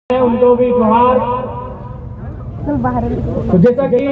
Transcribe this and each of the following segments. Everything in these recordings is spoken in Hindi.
उनको भी जोहार। तो जैसा कि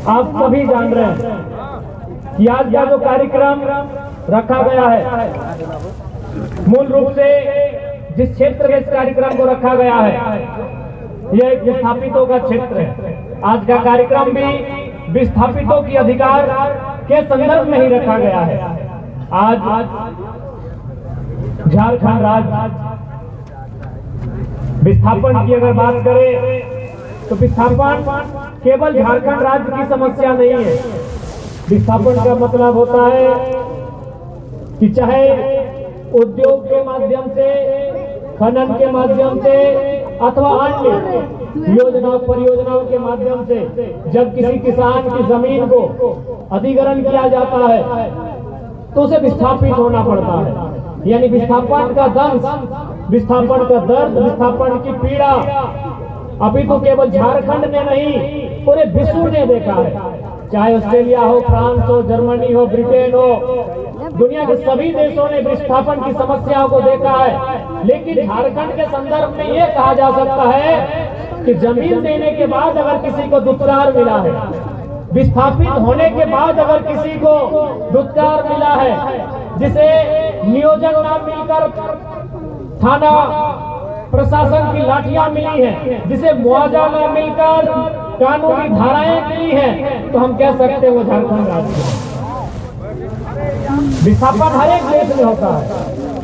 आप सभी जान रहे हैं कि आज का जो कार्यक्रम रखा गया है, मूल रूप से जिस क्षेत्र में इस कार्यक्रम को रखा गया है यह एक विस्थापितों का क्षेत्र है। आज का कार्यक्रम भी विस्थापितों की अधिकार के संदर्भ में ही रखा गया है। आज झारखंड राज्य विस्थापन की अगर बात करें तो विस्थापन केवल झारखंड राज्य की समस्या नहीं है। विस्थापन का मतलब होता है कि चाहे उद्योग के माध्यम से, खनन के माध्यम से अथवा अन्य योजना परियोजनाओं के माध्यम से जब किसी किसान की जमीन को अधिग्रहण किया जाता है तो उसे विस्थापित होना पड़ता है। यानी विस्थापन का दंश, विस्थापन का दर्द, विस्थापन की पीड़ा अभी तो केवल झारखंड ने नहीं पूरे विश्व ने देखा है। चाहे ऑस्ट्रेलिया हो, फ्रांस हो, जर्मनी हो, ब्रिटेन हो, दुनिया के सभी देशों ने विस्थापन की समस्याओं को देखा है। लेकिन झारखंड के संदर्भ में यह कहा जा सकता है कि जमीन देने के बाद अगर किसी को दुत्कार मिला है, विस्थापित होने के बाद अगर किसी को दुत्कार मिला है, जिसे नियोजन ना मिलकर थाना प्रशासन की लाठियां मिली हैं, जिसे मुआवजा न मिलकर कानूनी धाराएं मिली हैं, तो हम कह सकते हैं वो झारखंड राज्य है। विस्थापन हर एक देश में होता है,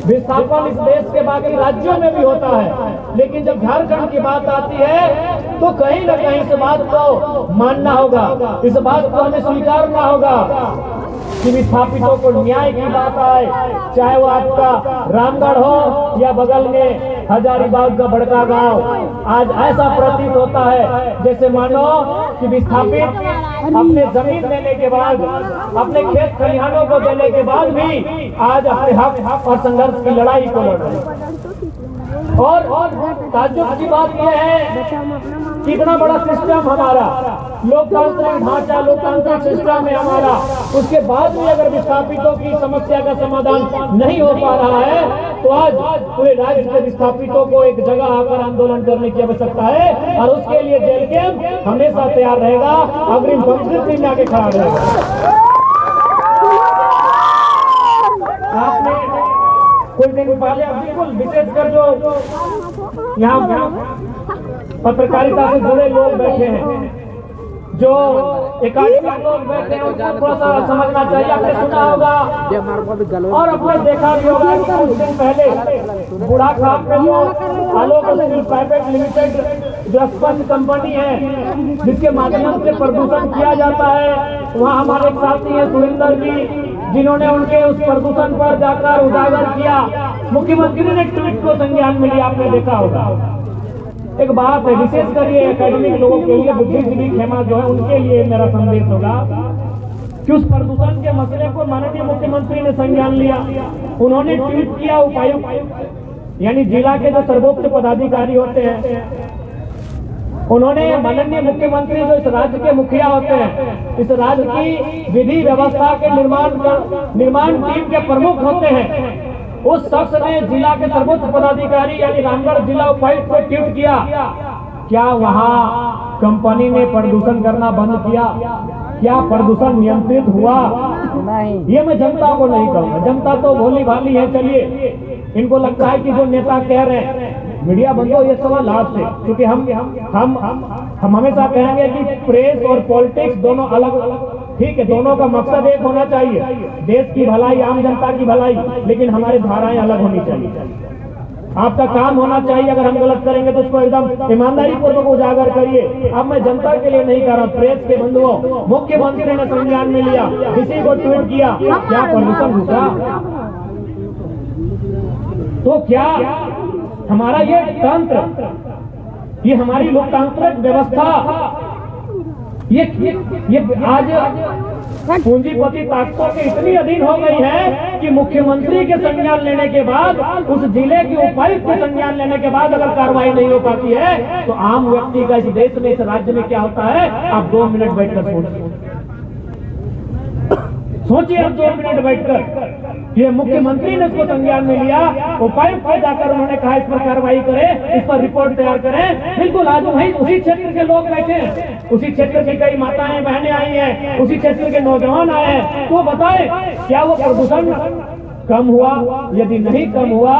विस्थापन इस देश के बाकी राज्यों में भी होता है, लेकिन जब झारखंड की बात आती है तो कहीं न कहीं इस बात को मानना होगा, इस बात को हमें स्वीकारना होगा कि विस्थापितों को न्याय की बात आए, चाहे वो आपका रामगढ़ हो या बगल में हजारीबाग का बड़का गांव। आज ऐसा प्रतीत होता है जैसे मानो कि विस्थापित अपने जमीन देने के बाद, अपने खेत खलिहानों को देने के बाद भी आज अपने हक और संघर्ष की लड़ाई को लड़ रहे हैं। और ताज्जुब की बात यह है कि इतना बड़ा सिस्टम हमारा, लोकतांत्रिक ढांचा, लोकतांत्रिक सिस्टम है हमारा, उसके बाद भी अगर विस्थापितों की समस्या का समाधान नहीं हो पा रहा है तो आज पूरे राज्य के विस्थापितों को एक जगह आकर आंदोलन करने की आवश्यकता है। और उसके लिए जेल कैंप हमेशा तैयार रहेगा, अग्रिम पंक्ति में आके खड़ा रहेगा। आपने कुछ दिन पहले बिल्कुल विशेषकर जो यहाँ पत्रकारिता से जुड़े लोग बैठे हैं, जो एकाधिकार लोग बैठे हैं, उनको थोड़ा सा समझना चाहिए। आपने सुना होगा और अपने देखा भी होगा कि कुछ दिन पहले बुढ़ाखाप में जो आलोक स्टील प्राइवेट लिमिटेड जो स्पंज कंपनी है जिसके माध्यम से प्रदूषण किया जाता है, वहाँ हमारे एक साथी हैं सुरेंद्र जी, जिन्होंने उनके उस प्रदूषण पर जाकर उजागर किया। मुख्यमंत्री ने ट्वीट को संज्ञान में लिया, आपने देखा होगा। एक बात है, विशेषकर ये एकेडमिक लोगों के लिए, बुद्धिजीवी खेमा जो है उनके लिए मेरा संदेश होगा कि उस प्रदूषण के मसले को माननीय मुख्यमंत्री ने संज्ञान लिया। उन्होंने ट्वीट किया, उपायुक्त यानी जिला के जो सर्वोच्च पदाधिकारी होते हैं, उन्होंने माननीय मुख्यमंत्री जो इस राज्य के मुखिया होते हैं, इस राज्य की विधि व्यवस्था के निर्माण टीम के प्रमुख होते हैं, उस शख्स ने जिला के सर्वोच्च पदाधिकारी यानी रामगढ़ जिला उपायुक्त को ट्वीट किया। क्या वहां कंपनी ने प्रदूषण करना बंद किया? क्या प्रदूषण नियंत्रित हुआ? नहीं। ये मैं जनता को नहीं कहूँगा, जनता तो भोली भाली है। चलिए, इनको लगता है कि जो नेता कह रहे हैं मीडिया बंद हो, ये सवाल लाभ से, क्योंकि हम हमेशा कहेंगे कि प्रेस और पॉलिटिक्स दोनों अलग अलग, ठीक है, दोनों का मकसद एक होना चाहिए, देश की भलाई, आम जनता की भलाई, लेकिन हमारी धाराएं अलग होनी चाहिए। आपका काम होना चाहिए, अगर हम गलत करेंगे तो उसको एकदम ईमानदारी पूर्वक उजागर करिए। अब मैं जनता के लिए नहीं कर रहा, प्रेस के बंधुओं, मुख्यमंत्री ने संज्ञान में लिया, किसी को ट्वीट किया, क्या प्रदूषण रुका? तो क्या हमारा ये तंत्र, ये हमारी लोकतांत्रिक व्यवस्था, ये आज पूंजीपति ताकतों के इतनी अधीन हो गई है कि मुख्यमंत्री के संज्ञान लेने के बाद, उस जिले के उपायुक्त के संज्ञान लेने के बाद अगर कार्रवाई नहीं हो पाती है तो आम व्यक्ति का इस देश में, इस राज्य में क्या होता है? आप 2 मिनट बैठकर सोचिए, आप 2 मिनट बैठकर ये मुख्यमंत्री ने इसको संज्ञान में लिया, उपायुक्त को जाकर उन्होंने कहा इस पर कार्रवाई करें, इस पर रिपोर्ट तैयार करें। बिल्कुल आज वही उसी क्षेत्र के लोग बैठे हैं, उसी क्षेत्र की कई माताएं बहनें आई हैं, उसी क्षेत्र के नौजवान आए हैं, तो बताएं क्या वो प्रदूषण कम हुआ? यदि नहीं कम हुआ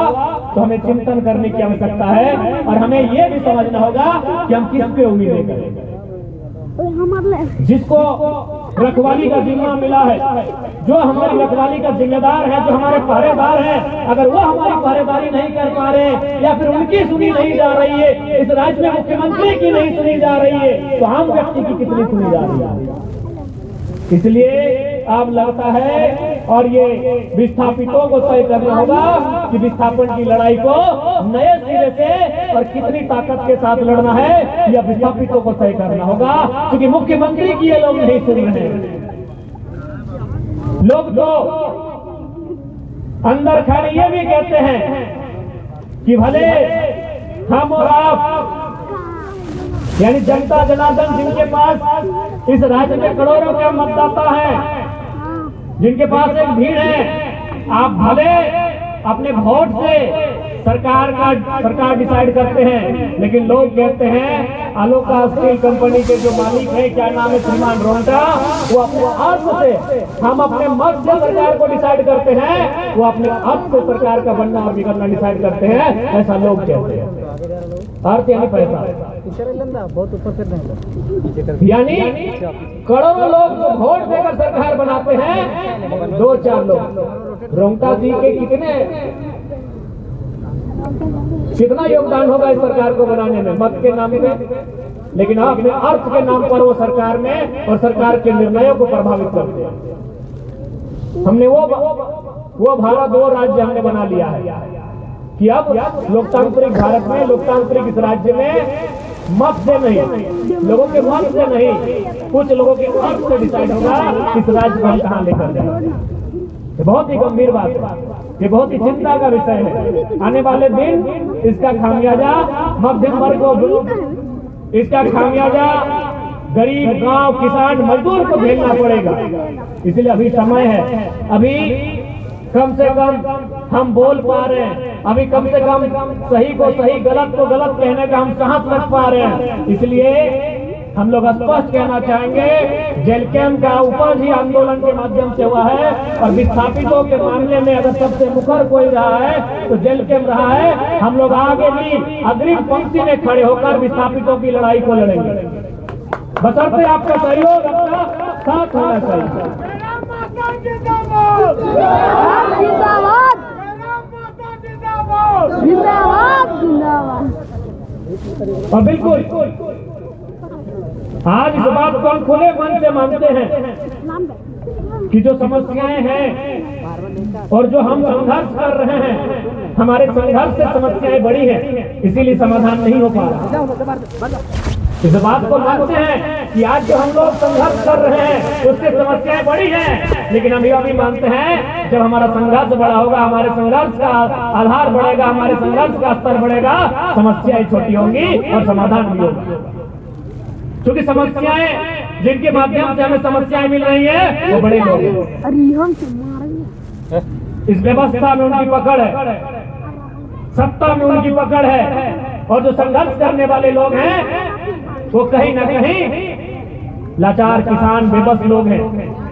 तो हमें चिंतन करने की आवश्यकता है और हमें ये भी समझना होगा कि हम किस पे उम्मीदें करें। जिसको रखवाली का जिम्मा मिला है, जो हमारी रखवाली का जिम्मेदार है, जो हमारे पहरेदार हैं, अगर वो हमारी पहरेदारी नहीं कर पा रहे या फिर उनकी सुनी नहीं जा रही है, इस राज्य में मुख्यमंत्री की नहीं सुनी जा रही है, तो आम व्यक्ति की कितनी सुनी जा रही है? इसलिए अब लगता है और ये विस्थापितों को तय करना होगा कि विस्थापन की लड़ाई को नए सिरे से और कितनी ताकत के साथ लड़ना है, यह विस्थापितों को तय करना होगा, क्योंकि मुख्यमंत्री की ये लोग नहीं सुन रहे हैं। लोग तो अंदर खड़े ये भी कहते हैं कि भले हम और आप यानी जनता जनार्दन जिनके पास इस राज्य में करोड़ों के मतदाता हैं, जिनके पास एक भीड़ है, आप भले अपने वोट से सरकार डिसाइड करते हैं, लेकिन लोग कहते हैं आलोका स्टील कंपनी के जो मालिक है, क्या नाम है, श्रीमान रोंटा, वो अपने अर्थ से, हम अपने मत से सरकार को डिसाइड करते हैं, वो अपने अर्थ से सरकार का बनना और बिगड़ना डिसाइड करते हैं, ऐसा लोग कहते हैं। अर्थ यानी पैसा, यानी करोड़ों लोग जो वोट देकर सरकार बनाते हैं, 2-4 लोग। रोंटा जी के कितना योगदान होगा इस सरकार को बनाने में, मत के नाम में, लेकिन अपने अर्थ के नाम पर वो सरकार में और सरकार के निर्णयों को प्रभावित करते हैं। हमने वो भारत, वो राज्य हमने बना लिया है कि अब लोकतांत्रिक भारत में, लोकतांत्रिक इस राज्य में मत से नहीं, लोगों के मत से नहीं, कुछ लोगों के अर्थ से डिसाइड होगा इस राज्य को हम कहां लेकर जाएंगे। ये बहुत ही गंभीर बात है, ये बहुत ही चिंता का विषय है। आने वाले दिन इसका खामियाजा मध्यम वर्ग को, इसका खामियाजा गरीब गांव किसान मजदूर को झेलना पड़ेगा। इसलिए अभी समय है, अभी कम से कम हम बोल पा रहे हैं, अभी कम से कम सही को सही, गलत को गलत कहने का हम साहस रख पा रहे हैं। इसलिए हम लोग स्पष्ट कहना चाहेंगे, जेल कैंप का उपज ही आंदोलन के माध्यम से हुआ है और विस्थापितों के मामले में अगर सबसे मुखर कोई रहा है तो जेल कैंप रहा है। हम लोग आगे भी अग्रिम पंक्ति में खड़े होकर विस्थापितों की लड़ाई को लड़ेंगे, बशर्ते आपका सहयोग, आपका साथ होना चाहिए। और बिल्कुल आज इस बात को हम खुले मन से मानते हैं कि जो समस्याएं हैं और जो हम संघर्ष कर रहे हैं, हमारे संघर्ष से समस्याएं बड़ी हैं, इसीलिए समाधान नहीं हो पा रहा। इस बात को मानते हैं कि आज जो हम लोग संघर्ष कर रहे हैं उससे समस्याएं बड़ी हैं, लेकिन हम यह भी मानते हैं जब हमारा संघर्ष बड़ा होगा, हमारे संघर्ष का आधार बढ़ेगा, हमारे संघर्ष का स्तर बढ़ेगा, समस्याएं छोटी होंगी और समाधान भी होगा। क्योंकि समस्याएं जिनके माध्यम से हमें समस्याएं मिल रही है वो बड़े लोग हैं। इस व्यवस्था में उनकी पकड़ है, सत्ता में उनकी पकड़ है, और जो संघर्ष करने वाले लोग हैं वो कहीं ना कहीं लाचार किसान बेबस लोग हैं।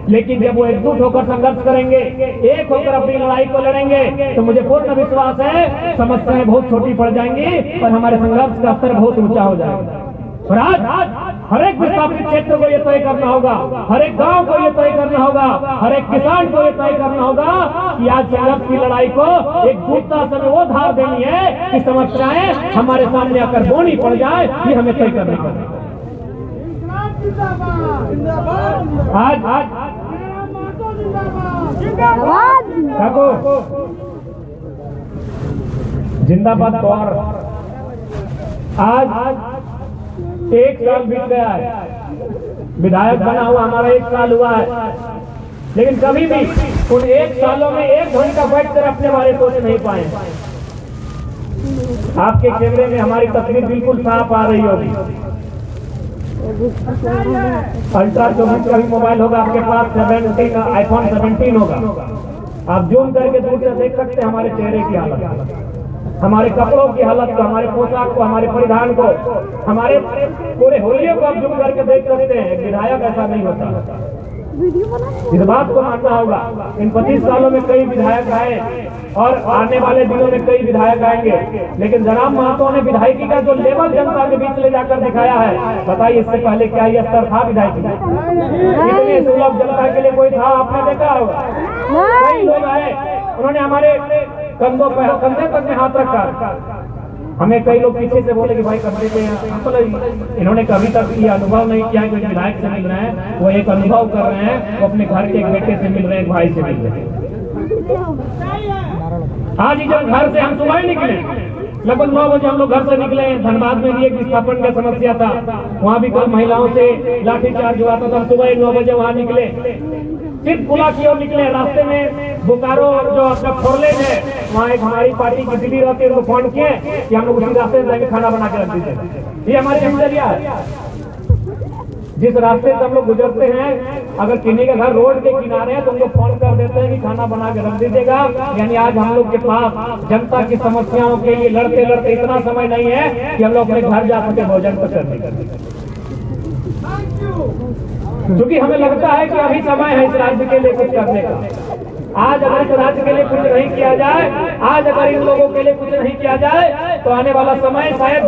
लेकिन जब वो एकजुट होकर संघर्ष करेंगे, एक होकर अपनी लड़ाई को लड़ेंगे, तो मुझे पूर्ण विश्वास है समस्याएं बहुत छोटी पड़ जाएंगी और हमारे संघर्ष का स्तर बहुत ऊंचा हो जाएगा। और आज हर एक विस्थापित क्षेत्र को ये तय करना होगा, हर एक गांव को ये तय करना होगा, हर एक किसान को ये तय करना होगा कि आज संघर्ष की लड़ाई को एकजुटता से वो धार देनी है कि समस्याएं हमारे सामने आकर बोनी पड़ जाए, ये हमें तय करनी पड़ेगी। आज जिंदाबाद कौर, आज 1 साल बीत गया है, विधायक बना हुआ हमारा 1 साल हुआ है, लेकिन कभी भी उन 1 सालों में 1 घंटा बैठकर अपने बारे में सोच नहीं पाए। आपके कैमरे में हमारी तस्वीर बिल्कुल साफ आ रही होगी। अल्ट्रा 24 का भी मोबाइल होगा आपके पास, 17 iPhone 17 होगा। आप जूम करके दूर से देख सकते हैं हमारे चेहरे की हालत, हमारे कपड़ों की हालत को, हमारे पोशाक को, हमारे परिधान को, हमारे पूरे होलियों को आप जूम करके देख सकते हैं। विधायक ऐसा नहीं होता, इस बात को मानना होगा। इन 25 सालों में कई विधायक आए और आने वाले दिनों में कई विधायक आएंगे, लेकिन जनाब महतो ने विधायकी का जो लेवल जनता के बीच ले जाकर दिखाया है, बताइए इससे पहले क्या ये स्तर था विधायकी का? इतने सुलभ जनता के लिए कोई था? आपने देखा होगा कई लोग आए, उन्होंने हमारे कंधों पे, कंधे तक में हाथ रखा। हमें कई लोग पीछे से बोले कि भाई कंधे पे, इन्होंने कभी तक ये अनुभव नहीं किया कि विधायक से मिल रहे हैं, वो एक अनुभव कर रहे हैं, वो अपने घर के एक बेटे से मिल रहे हैं, एक भाई से मिल रहे हैं। आज ही जब घर से हम सुबह ही निकले, लगभग 9 बजे हम लोग घर से निकले। धनबाद में भी एक विस्थापन का समस्या था, वहाँ भी कल महिलाओं से लाठीचार्ज हुआ था, तो हम सुबह 9 बजे वहाँ निकले, सिर्फ पुला की ओर निकले। रास्ते में बोकारो जो आपका फोरलेन है, वहाँ एक हमारी पार्टी की दीदी रहती है, उनको फोन किए कि हम लोग उसी रास्ते से जाके खाना बना के रख दीजिए। ये हमारी दिनचर्या है। जिस रास्ते से हम लोग गुजरते हैं, अगर किन्हीं का घर रोड के किनारे है तो उनको फोन कर देते हैं कि खाना बना के रख दीजिएगा। यानी आज हम लोग के पास जनता की समस्याओं के लिए लड़ते लड़ते इतना समय नहीं है कि हम लोग अपने घर जा सके भोजन को करने का, क्योंकि हमें लगता है कि अभी समय है इस राज्य के लिए कुछ करने का। आज अगर इस राज्य के लिए कुछ नहीं किया जाए, आज अगर इन लोगों के लिए कुछ नहीं किया जाए, तो आने वाला समय शायद